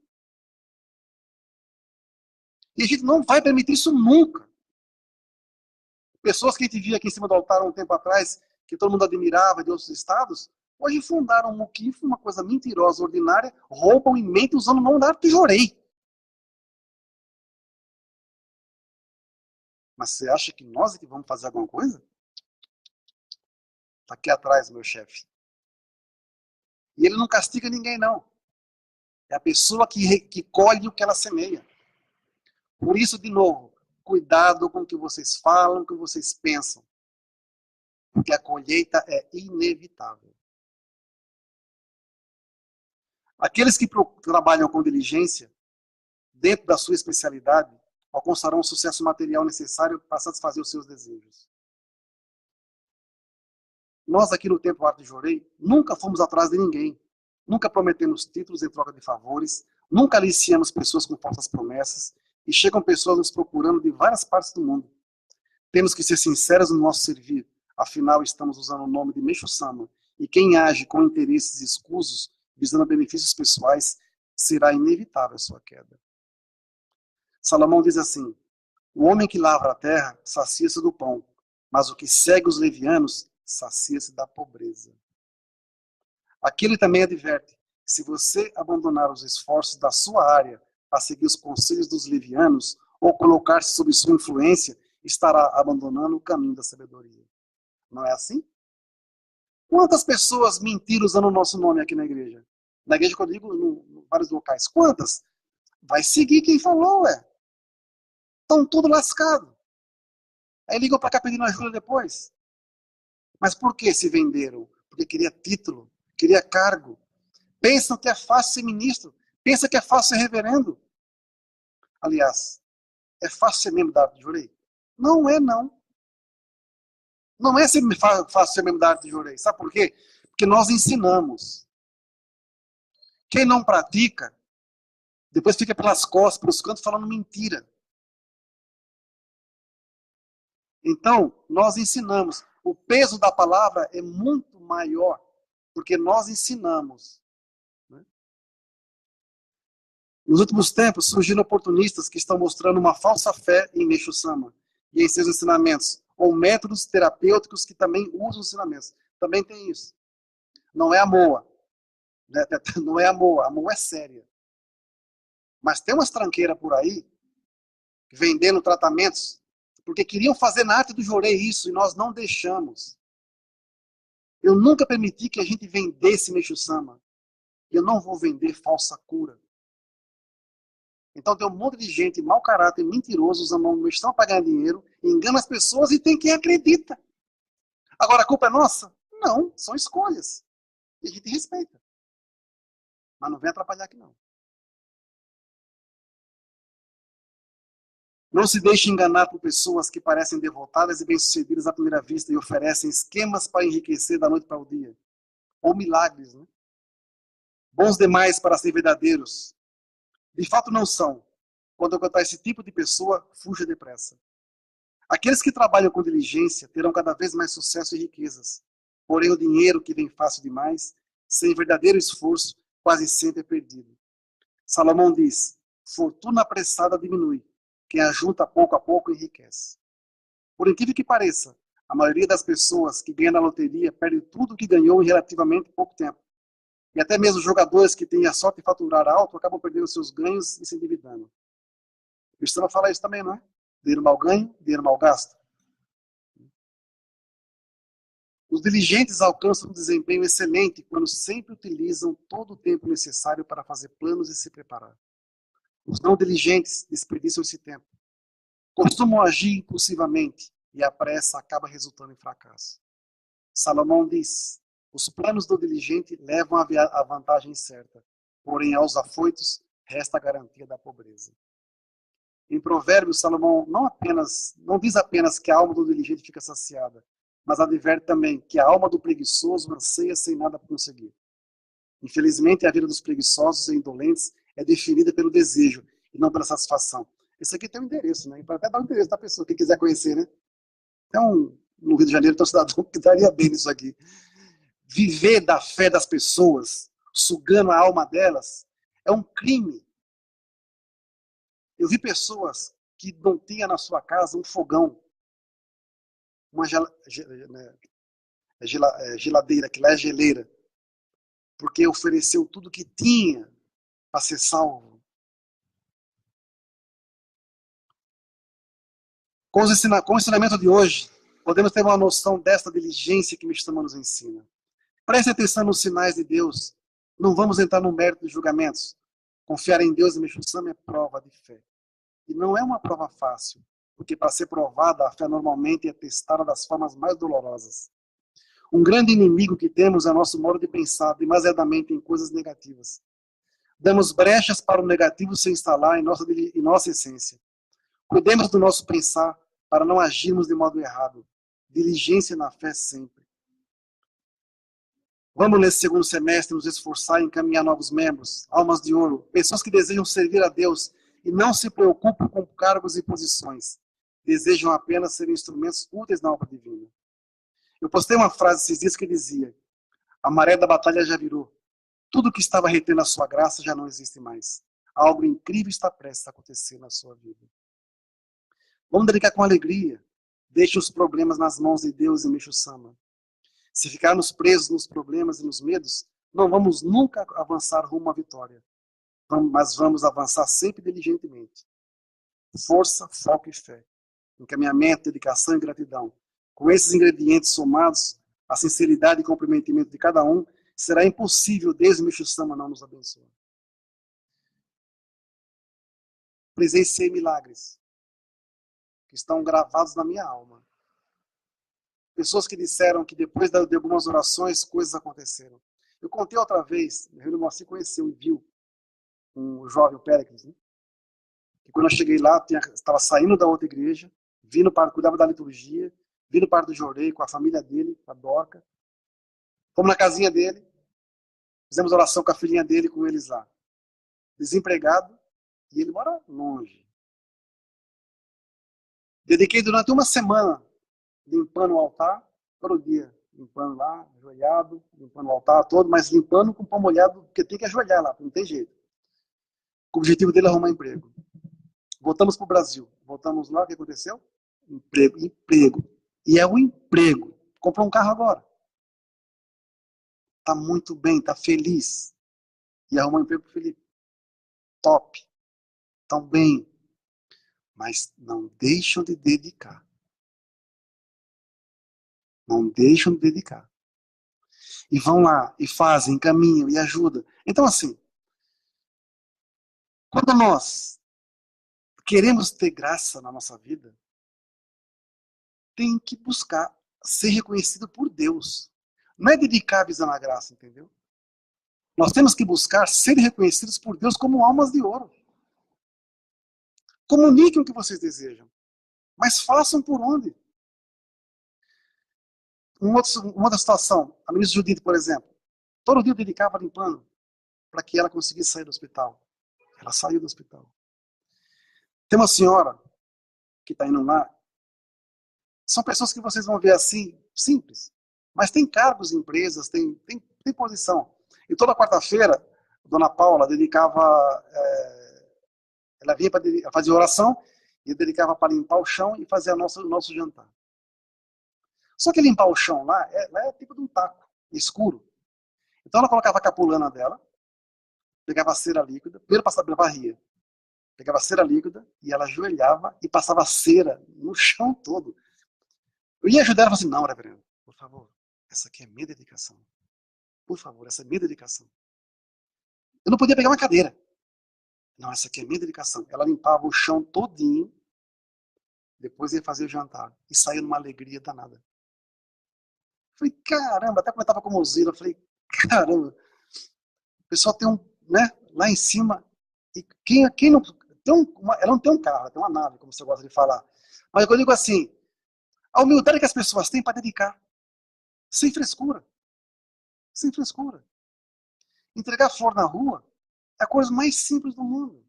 E a gente não vai permitir isso nunca. Pessoas que a gente via aqui em cima do altar um tempo atrás, que todo mundo admirava de outros estados, hoje fundaram um muquifo, uma coisa mentirosa, ordinária, roubam e mentem usando o nome da arte de Jorei. Mas você acha que nós é que vamos fazer alguma coisa? Está aqui atrás, meu chefe. E ele não castiga ninguém, não. É a pessoa que colhe o que ela semeia. Por isso, de novo, cuidado com o que vocês falam, o que vocês pensam. Porque a colheita é inevitável. Aqueles que trabalham com diligência, dentro da sua especialidade, alcançarão o sucesso material necessário para satisfazer os seus desejos. Nós aqui no Templo Arte de Jorei nunca fomos atrás de ninguém. Nunca prometemos títulos em troca de favores. Nunca aliciamos pessoas com falsas promessas. E chegam pessoas nos procurando de várias partes do mundo. Temos que ser sinceros no nosso servir. Afinal, estamos usando o nome de Meixo-sama. E quem age com interesses escusos, visando benefícios pessoais, será inevitável a sua queda. Salomão diz assim, o homem que lavra a terra sacia-se do pão, mas o que segue os levianos sacia-se da pobreza. Aqui ele também adverte, se você abandonar os esforços da sua área para seguir os conselhos dos levianos ou colocar-se sob sua influência, estará abandonando o caminho da sabedoria. Não é assim? Quantas pessoas mentiram usando o nosso nome aqui na igreja? Na igreja que eu digo, em vários locais. Quantas? Vai seguir quem falou, ué. Estão tudo lascado. Aí ligam para cá pedindo ajuda depois. Mas por que se venderam? Porque queria título, queria cargo. Pensam que é fácil ser ministro. Pensam que é fácil ser reverendo. Aliás, é fácil ser membro da arte de Jorei? Não é, não. Não é fácil ser membro da arte de Jorei. Sabe por quê? Porque nós ensinamos. Quem não pratica, depois fica pelas costas, pelos cantos, falando mentira. Então, nós ensinamos. O peso da palavra é muito maior, porque nós ensinamos. Nos últimos tempos, surgiram oportunistas que estão mostrando uma falsa fé em Meixo-sama e em seus ensinamentos, ou métodos terapêuticos que também usam os ensinamentos. Também tem isso. Não é a moa. Não é a moa é séria. Mas tem umas tranqueiras por aí, vendendo tratamentos, porque queriam fazer na arte do Jorei isso, e nós não deixamos. Eu nunca permiti que a gente vendesse Meixo-sama. Eu não vou vender falsa cura. Então tem um monte de gente, mau caráter, mentiroso, usando o Meixo-sama para ganhar dinheiro, engana as pessoas e tem quem acredita. Agora a culpa é nossa? Não, são escolhas. E a gente respeita. Mas não vem atrapalhar aqui não. Não se deixe enganar por pessoas que parecem devotadas e bem-sucedidas à primeira vista e oferecem esquemas para enriquecer da noite para o dia. Ou milagres, né? Bons demais para ser verdadeiros. De fato não são. Quando encontrar esse tipo de pessoa, fuja depressa. Aqueles que trabalham com diligência terão cada vez mais sucesso e riquezas. Porém, o dinheiro que vem fácil demais, sem verdadeiro esforço, quase sempre é perdido. Salomão diz, fortuna apressada diminui. Quem ajunta pouco a pouco enriquece. Por incrível que pareça, a maioria das pessoas que ganham na loteria perde tudo o que ganhou em relativamente pouco tempo. E até mesmo jogadores que têm a sorte de faturar alto acabam perdendo seus ganhos e se endividando. O Cristiano fala isso também, não é? Dinheiro mal ganho, dinheiro mal gasto. Os diligentes alcançam um desempenho excelente quando sempre utilizam todo o tempo necessário para fazer planos e se preparar. Os não diligentes desperdiçam esse tempo. Costumam agir impulsivamente e a pressa acaba resultando em fracasso. Salomão diz, os planos do diligente levam à vantagem certa, porém aos afoitos resta a garantia da pobreza. Em Provérbios, Salomão não diz apenas que a alma do diligente fica saciada, mas adverte também que a alma do preguiçoso anseia sem nada conseguir. Infelizmente, a vida dos preguiçosos e indolentes é definida pelo desejo e não pela satisfação. Esse aqui tem um endereço, né? Para até dar o endereço da pessoa, quem quiser conhecer, né? Então, no Rio de Janeiro, tem um cidadão que daria bem nisso aqui. Viver da fé das pessoas, sugando a alma delas, é um crime. Eu vi pessoas que não tinham na sua casa um fogão, uma geladeira, que lá é geleira, porque ofereceu tudo que tinha para ser salvo. Com o ensinamento de hoje, podemos ter uma noção desta diligência que Mishitama nos ensina. Preste atenção nos sinais de Deus. Não vamos entrar no mérito de julgamentos. Confiar em Deus e Mishitama é prova de fé. E não é uma prova fácil, porque para ser provada, a fé normalmente é testada das formas mais dolorosas. Um grande inimigo que temos é nosso modo de pensar demasiadamente em coisas negativas. Damos brechas para o negativo se instalar em nossa essência. Cuidemos do nosso pensar para não agirmos de modo errado. Diligência na fé sempre. Vamos, nesse segundo semestre, nos esforçar em encaminhar novos membros, almas de ouro, pessoas que desejam servir a Deus e não se preocupam com cargos e posições. Desejam apenas ser instrumentos úteis na obra divina. Eu postei uma frase esses dias que dizia: a maré da batalha já virou. Tudo que estava retendo a sua graça já não existe mais. Algo incrível está prestes a acontecer na sua vida. Vamos dedicar com alegria. Deixe os problemas nas mãos de Deus e Mishitama. Se ficarmos presos nos problemas e nos medos, não vamos nunca avançar rumo à vitória. Mas vamos avançar sempre diligentemente. Força, foco e fé. Encaminhamento, dedicação e gratidão. Com esses ingredientes somados, a sinceridade e comprometimento de cada um, será impossível Deus e Mishitama não nos abençoar. Presenciei milagres que estão gravados na minha alma. Pessoas que disseram que depois de algumas orações, coisas aconteceram. Eu contei outra vez, o Reino Moacir conheceu e viu um jovem, o Péricles, né? E quando eu cheguei lá, estava saindo da outra igreja, cuidava da liturgia, vindo para do Jorei com a família dele, a Dorca. Fomos na casinha dele, fizemos oração com a filhinha dele, com eles lá. Desempregado, e ele mora longe. Dediquei durante uma semana limpando o altar, todo dia, limpando lá, ajoelhado, limpando o altar todo, mas limpando com pão molhado, porque tem que ajoelhar lá, não tem jeito. O objetivo dele é arrumar emprego. Voltamos para o Brasil. Voltamos lá, o que aconteceu? Emprego. E é o emprego. Comprou um carro agora. Está muito bem, está feliz. E arrumou um emprego para o Felipe. Top. Estão bem. Mas não deixam de dedicar. Não deixam de dedicar. E vão lá, e fazem, caminham, e ajudam. Então, assim, quando nós queremos ter graça na nossa vida, tem que buscar ser reconhecido por Deus. Não é dedicar visando a graça, entendeu? Nós temos que buscar ser reconhecidos por Deus como almas de ouro. Comuniquem o que vocês desejam. Mas façam por onde? Uma outra situação, a ministra Judite, por exemplo, todo dia eu dedicava limpando para que ela conseguisse sair do hospital. Ela saiu do hospital. Tem uma senhora que está indo lá. São pessoas que vocês vão ver assim, simples. Mas tem cargos em empresas, tem posição. E toda quarta-feira, a dona Paula dedicava... ela vinha para fazer oração e dedicava para limpar o chão e fazer o nosso jantar. Só que limpar o chão lá é tipo de um taco, escuro. Então ela colocava a capulana dela, pegava a cera líquida, primeiro passava, varria. Pegava a cera líquida e ela ajoelhava e passava cera no chão todo. Eu ia ajudar ela e falava assim, não, reverendo, por favor, essa aqui é minha dedicação. Por favor, essa é minha dedicação. Eu não podia pegar uma cadeira. Não, essa aqui é minha dedicação. Ela limpava o chão todinho, depois ia fazer o jantar. E saía numa alegria danada. Eu falei, caramba, até comentava com o Mozilla, eu falei, caramba, o pessoal tem né, lá em cima. E quem não tem ela não tem um carro, ela tem uma nave, como você gosta de falar. Mas eu digo assim, a humildade que as pessoas têm para dedicar, sem frescura, sem frescura. Entregar flor na rua é a coisa mais simples do mundo.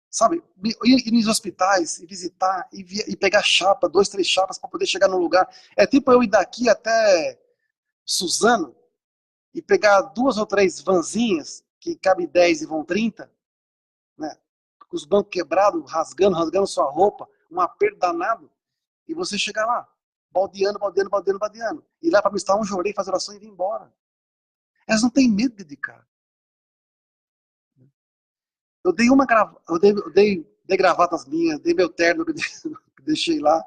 Sabe, ir nos hospitais e visitar e pegar chapa, 2, 3 chapas para poder chegar no lugar. É tipo eu ir daqui até Suzano e pegar 2 ou 3 vanzinhas que cabe 10 e vão 30, né? Com os bancos quebrados, rasgando sua roupa, um aperto danado, e você chegar lá, baldeando. E lá para me estar chorei, fazer oração e vir embora. Elas não têm medo de dedicar. Eu dei dei gravatas minhas, dei meu terno que deixei lá,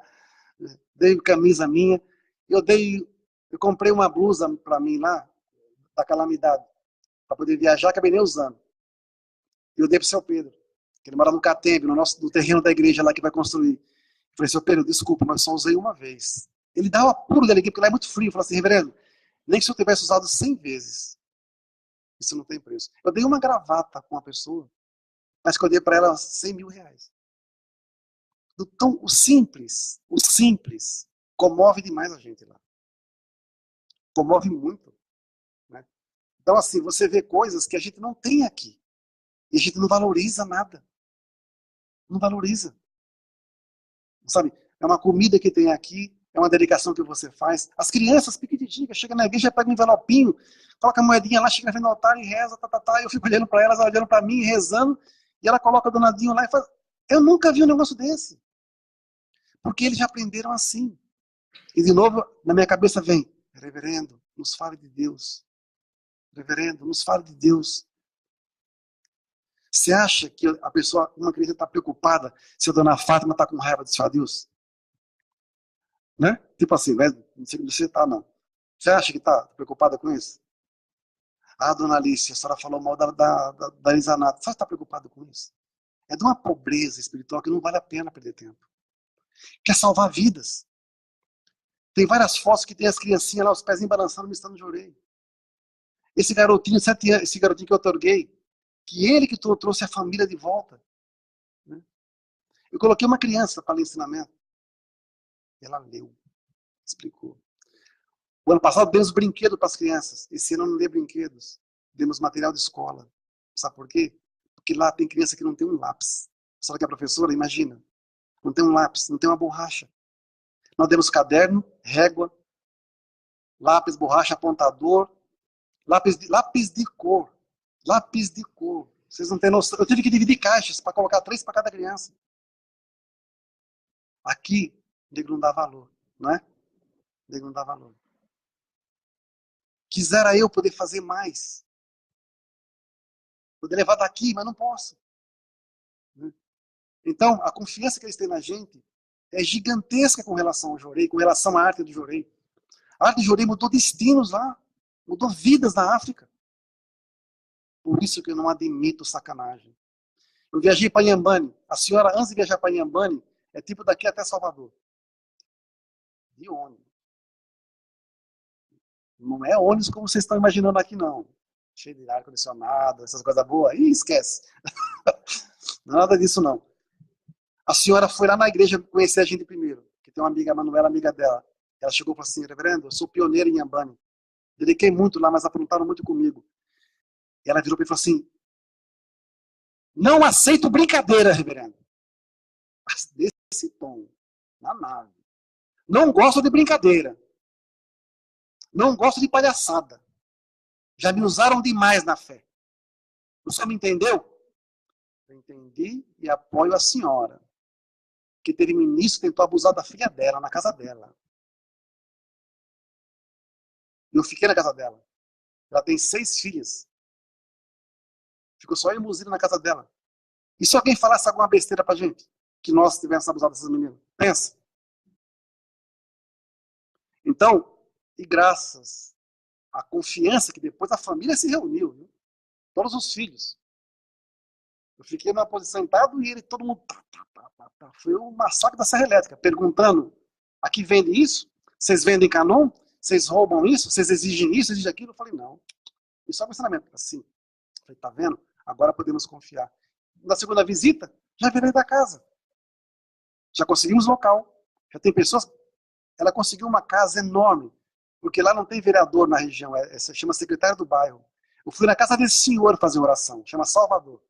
dei camisa minha, eu comprei uma blusa para mim lá, da calamidade, para poder viajar, acabei nem usando. E eu dei pro seu Pedro, que ele mora no Catembe, no terreno da igreja lá que vai construir. Eu falei, seu Pedro, desculpa, mas só usei uma vez. Ele dá o apuro dele aqui, porque lá é muito frio. Eu falei assim, reverendo, nem que se eu tivesse usado 100 vezes, isso não tem preço. Eu dei uma gravata com uma pessoa, mas que eu dei para ela 100 mil reais. Então, o simples, comove demais a gente lá. Comove muito. Né? Então, assim, você vê coisas que a gente não tem aqui. E a gente não valoriza nada. Não valoriza. Sabe? É uma comida que tem aqui, é uma dedicação que você faz. As crianças pequenininhas, chegam na igreja, pega um envelopinho, coloca a moedinha lá, chega no altar e reza, eu fico olhando para elas, olhando para mim, rezando, e ela coloca o donadinho lá e faz. Eu nunca vi um negócio desse. Porque eles já aprenderam assim. E de novo, na minha cabeça vem, reverendo, nos fale de Deus. Reverendo, nos fale de Deus. Você acha que a pessoa, uma criança está preocupada se a dona Fátima está com raiva de seu Deus? Né? Tipo assim, né? Não sei onde você está, não. Você acha que está preocupada com isso? Ah, dona Alice, a senhora falou mal da Elisanato. Você está preocupada com isso? É de uma pobreza espiritual que não vale a pena perder tempo. Quer salvar vidas. Tem várias fotos que tem as criancinhas lá, os pezinhos balançando, me estando de orelha. Esse garotinho, 7 anos, esse garotinho que eu otorguei, que ele que trouxe a família de volta. Né? Eu coloquei uma criança para ler ensinamento. Ela leu, explicou. O ano passado demos brinquedos para as crianças. Esse ano não dei brinquedos. Demos material de escola. Sabe por quê? Porque lá tem criança que não tem um lápis. Sabe que a professora, imagina, não tem um lápis, não tem uma borracha. Nós demos caderno, régua, lápis, borracha, apontador, lápis de cor. Lápis de cor. Vocês não têm noção. Eu tive que dividir caixas para colocar 3 para cada criança. Aqui, o nego não dá valor, não é? O nego não dá valor. Quisera eu poder fazer mais. Poder levar daqui, mas não posso. Então, a confiança que eles têm na gente é gigantesca com relação ao Jorei, com relação à arte do Jorei. A arte do Jorei mudou destinos lá, mudou vidas na África. Por isso que eu não admito sacanagem. Eu viajei para Inhambane. A senhora, antes de viajar para Inhambane, é tipo daqui até Salvador. De ônibus. Não é ônibus como vocês estão imaginando aqui, não. Cheio de ar-condicionado, essas coisas boas. Ih, esquece. Nada disso, não. A senhora foi lá na igreja conhecer a gente primeiro, que tem uma amiga, a Manuela, amiga dela. Ela chegou e falou assim, reverendo, eu sou pioneira em Inhambane. Dediquei muito lá, mas aprontaram muito comigo. E ela virou para mim e falou assim, não aceito brincadeira, reverendo. Desse tom, na nave. Não gosto de brincadeira. Não gosto de palhaçada. Já me usaram demais na fé. Você me entendeu? Eu entendi e apoio a senhora. Que teve ministro que tentou abusar da filha dela, na casa dela. Eu fiquei na casa dela. Ela tem 6 filhas. Ficou só eu e Muzina na casa dela. E se alguém falasse alguma besteira pra gente? Que nós tivéssemos abusado dessas meninas? Pensa. Então, e graças à confiança que depois a família se reuniu, viu? Todos os filhos. Eu fiquei numa posição sentado e ele, todo mundo... Foi um massacre da Serra Elétrica, perguntando, aqui vende isso? Vocês vendem Canon? Vocês roubam isso? Vocês exigem isso, exigem aquilo? Eu falei, não. Isso é um ensinamento, assim. Falei, tá vendo? Agora podemos confiar. Na segunda visita, já virei da casa. Já conseguimos local. Já tem pessoas. Ela conseguiu uma casa enorme, porque lá não tem vereador na região, se chama secretário do bairro. Eu fui na casa desse senhor fazer oração, chama Salvador.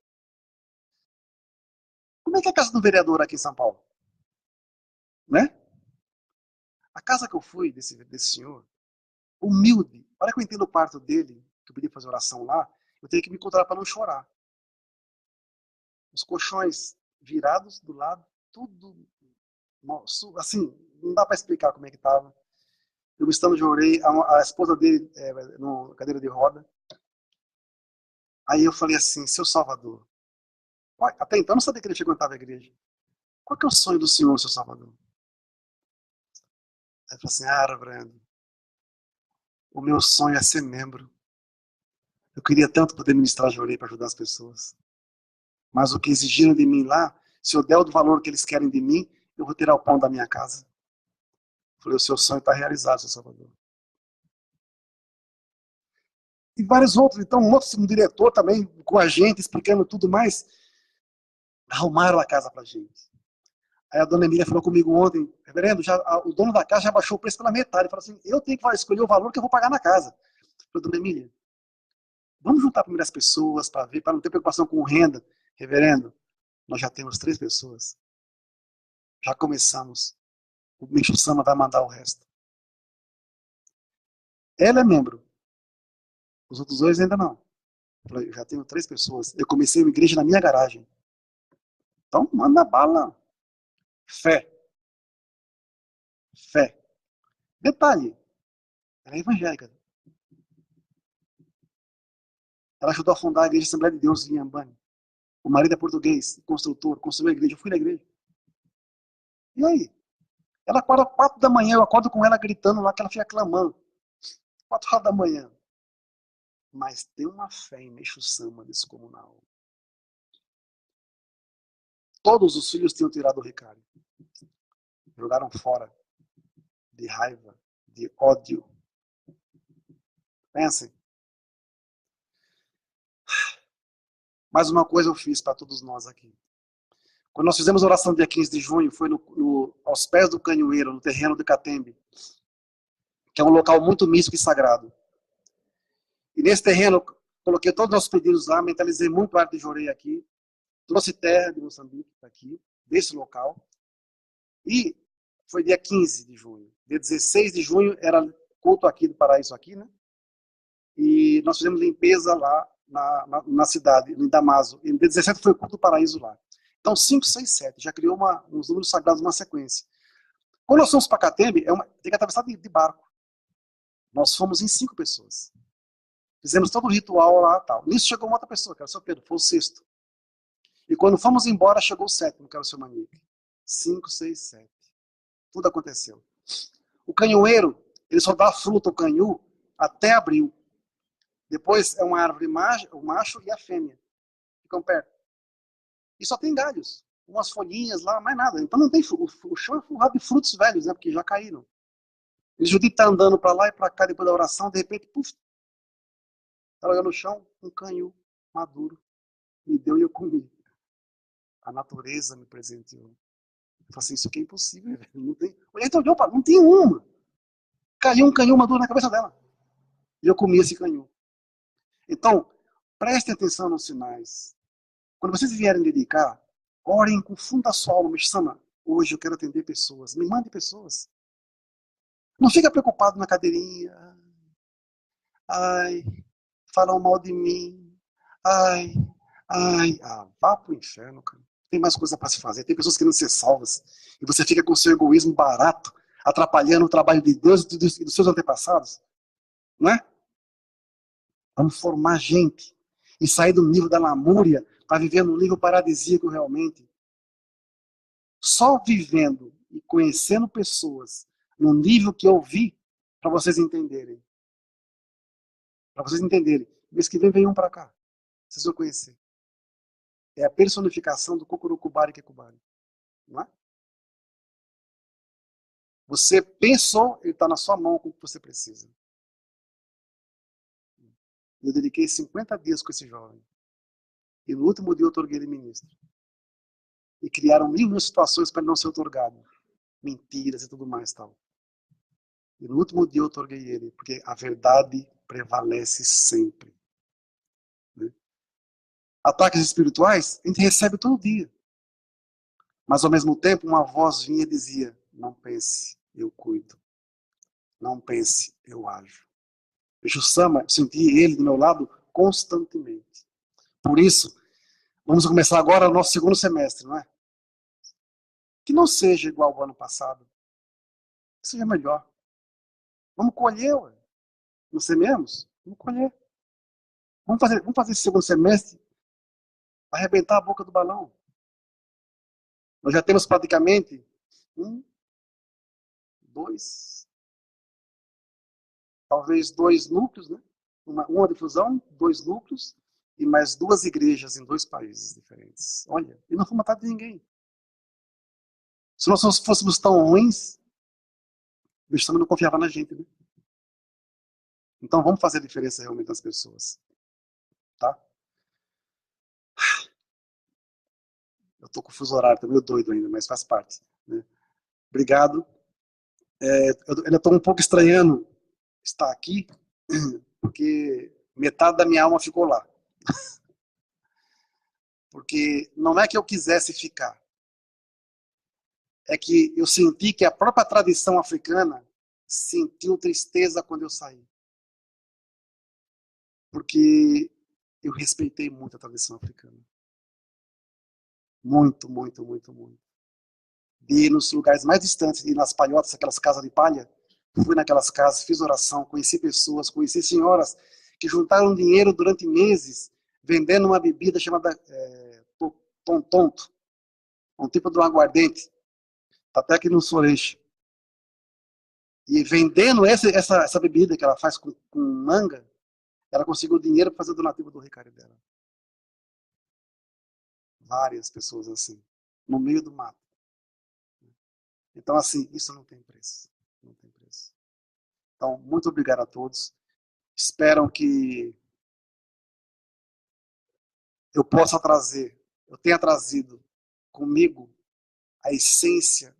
Como é que é a casa do vereador aqui em São Paulo? Né? A casa que eu fui desse senhor, humilde. A hora que eu entrei no quarto dele, que eu pedi fazer oração lá, eu tenho que me controlar para não chorar. Os colchões virados do lado, tudo assim, não dá para explicar como é que estava. Eu estando de orei, a esposa dele na cadeira de roda. Aí eu falei assim, seu Salvador, até então eu não sabia que ele frequentava a igreja. Qual que é o sonho do senhor, seu Salvador? Aí ele falou assim, Brando, o meu sonho é ser membro. Eu queria tanto poder ministrar jurei para ajudar as pessoas. Mas o que exigiram de mim lá, se eu der o valor que eles querem de mim, eu vou tirar o pão da minha casa. Eu falei, o seu sonho está realizado, seu Salvador. E vários outros. Então, um diretor também com a gente, explicando tudo mais, arrumaram a casa para a gente. Aí a dona Emília falou comigo ontem, reverendo, o dono da casa já baixou o preço pela metade. Ele falou assim, eu tenho que escolher o valor que eu vou pagar na casa. Eu falei, dona Emília, vamos juntar primeiro as pessoas para ver, para não ter preocupação com renda. Reverendo, nós já temos 3 pessoas. Já começamos. O Micho Sama vai mandar o resto. Ela é membro. Os outros 2 ainda não. Eu falei, já tenho 3 pessoas. Eu comecei uma igreja na minha garagem. Então, manda bala. Fé. Fé. Detalhe, ela é evangélica. Ela ajudou a fundar a Igreja Assembleia de Deus em Inhambane. O marido é português, construtor, construiu a igreja. Eu fui na igreja. E aí? Ela acorda 4 da manhã, eu acordo com ela gritando lá, que ela fica clamando. 4 horas da manhã. Mas tem uma fé em Meixo Sama descomunal. Todos os filhos tinham tirado o Ricardo. Jogaram fora. De raiva, de ódio. Pensem. Mais uma coisa eu fiz para todos nós aqui. Quando nós fizemos a oração dia 15 de junho, foi aos pés do Canhoeiro, no terreno de Catembe, que é um local muito místico e sagrado. E nesse terreno, coloquei todos os nossos pedidos lá, mentalizei muito a arte de Jorei aqui, trouxe terra de Moçambique aqui, desse local. E foi dia 15 de junho. Dia 16 de junho era culto aqui do Paraíso, aqui, né? E nós fizemos limpeza lá na cidade, em Damaso. E dia 17 foi o culto do Paraíso lá. Então, 5, 6, 7. Já criou uns números sagrados, uma sequência. Quando nós fomos para Catembe, tem que atravessar de barco. Nós fomos em 5 pessoas. Fizemos todo o ritual lá e tal. Nisso chegou uma outra pessoa, que era o seu Pedro, foi o 6º. E quando fomos embora, chegou o 7º, que era o seu Manique. 5, 6, 7. Tudo aconteceu. O canhoeiro, ele só dá fruta ao canhu até abril. Depois é uma árvore o macho e a fêmea. Ficam perto. E só tem galhos. Umas folhinhas lá, mais nada. Então não tem o chão é forrado de frutos velhos, né? Porque já caíram. E Judite está andando para lá e para cá depois da oração, de repente, puf, está olhando no chão, um canhu maduro. Me deu e eu comi. A natureza me presenteou. Eu falei assim, isso aqui é impossível, velho. Não tem. Então, opa, não tem uma. Caiu um canhu maduro na cabeça dela. E eu comi esse canhu. Então, prestem atenção nos sinais. Quando vocês vierem dedicar, orem com fundo da sua alma. Me chama, hoje eu quero atender pessoas. Me mande pessoas. Não fica preocupado na cadeirinha. Ai, falam mal de mim. Ai, ai. Vá pro inferno, cara. Tem mais coisa para se fazer. Tem pessoas querendo ser salvas. E você fica com seu egoísmo barato, atrapalhando o trabalho de Deus e dos seus antepassados. Não é? Vamos formar gente. E sair do nível da lamúria para viver no nível paradisíaco realmente. Só vivendo e conhecendo pessoas no nível que eu vi, para vocês entenderem. Para vocês entenderem. Mês que vem um para cá. Vocês vão conhecer. É a personificação do Cucurucubari Kekubari. Não é? Você pensou, ele está na sua mão com o que você precisa. Eu dediquei 50 dias com esse jovem. E no último dia eu otorguei ele ministro. E criaram mil situações para ele não ser otorgado. Mentiras e tudo mais tal. E no último dia eu otorguei ele, porque a verdade prevalece sempre. Né? Ataques espirituais a gente recebe todo dia. Mas ao mesmo tempo uma voz vinha e dizia: não pense, eu cuido. Não pense, eu ajo. Exu Sama, eu senti ele do meu lado constantemente. Por isso, vamos começar agora o nosso segundo semestre, não é? Que não seja igual ao ano passado. Que seja melhor. Vamos colher, ué. Não semeamos? Vamos colher. Vamos fazer esse segundo semestre arrebentar a boca do balão. Nós já temos praticamente 1, 2, talvez 2 núcleos, né? Uma difusão, 2 núcleos e mais 2 igrejas em 2 países diferentes. Olha, e não fomos matar de ninguém. Se nós fôssemos tão ruins, o bicho também não confiava na gente, né? Então vamos fazer a diferença realmente nas pessoas. Tá? Eu tô com o fuso horário, tô meio doido ainda, mas faz parte. Né? Obrigado. Eu ainda estou um pouco estranhando estar aqui, porque metade da minha alma ficou lá. Porque não é que eu quisesse ficar, é que eu senti que a própria tradição africana sentiu tristeza quando eu saí. Porque eu respeitei muito a tradição africana. Muito, muito, muito, muito. De ir nos lugares mais distantes, ir nas palhotas, aquelas casas de palha. Fui naquelas casas, fiz oração, conheci pessoas, conheci senhoras que juntaram dinheiro durante meses vendendo uma bebida chamada tontonto, um tipo de um aguardente. Tá até aqui no Soreixo. E vendendo essa bebida que ela faz com manga, ela conseguiu dinheiro para fazer o donativo do recado dela. Várias pessoas assim, no meio do mato. Então, assim, isso não tem preço. Não tem preço. Então, muito obrigado a todos. Espero que eu possa trazer, eu tenha trazido comigo a essência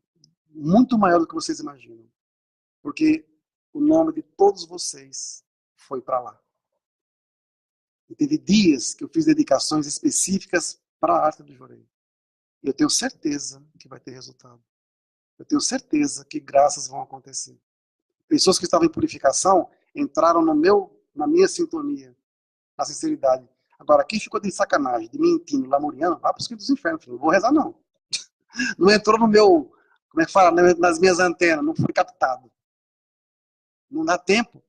muito maior do que vocês imaginam. Porque o nome de todos vocês foi para lá. E teve dias que eu fiz dedicações específicas para a arte do Jorei. E eu tenho certeza que vai ter resultado. Eu tenho certeza que graças vão acontecer. Pessoas que estavam em purificação entraram na minha sintonia, na sinceridade. Agora, quem ficou de sacanagem, de mentindo, lamuriano, vai para os quintos dos infernos, filho. Não vou rezar, não. Não entrou no meu, como é que fala, nas minhas antenas, não foi captado. Não dá tempo.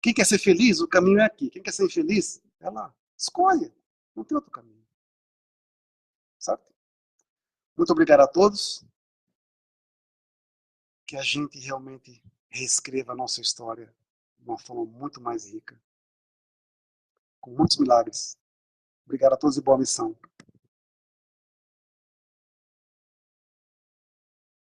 Quem quer ser feliz, o caminho é aqui. Quem quer ser infeliz, é lá. Escolha. Não tem outro caminho. Sabe? Muito obrigado a todos. Que a gente realmente reescreva a nossa história de uma forma muito mais rica. Com muitos milagres. Obrigado a todos e boa missão.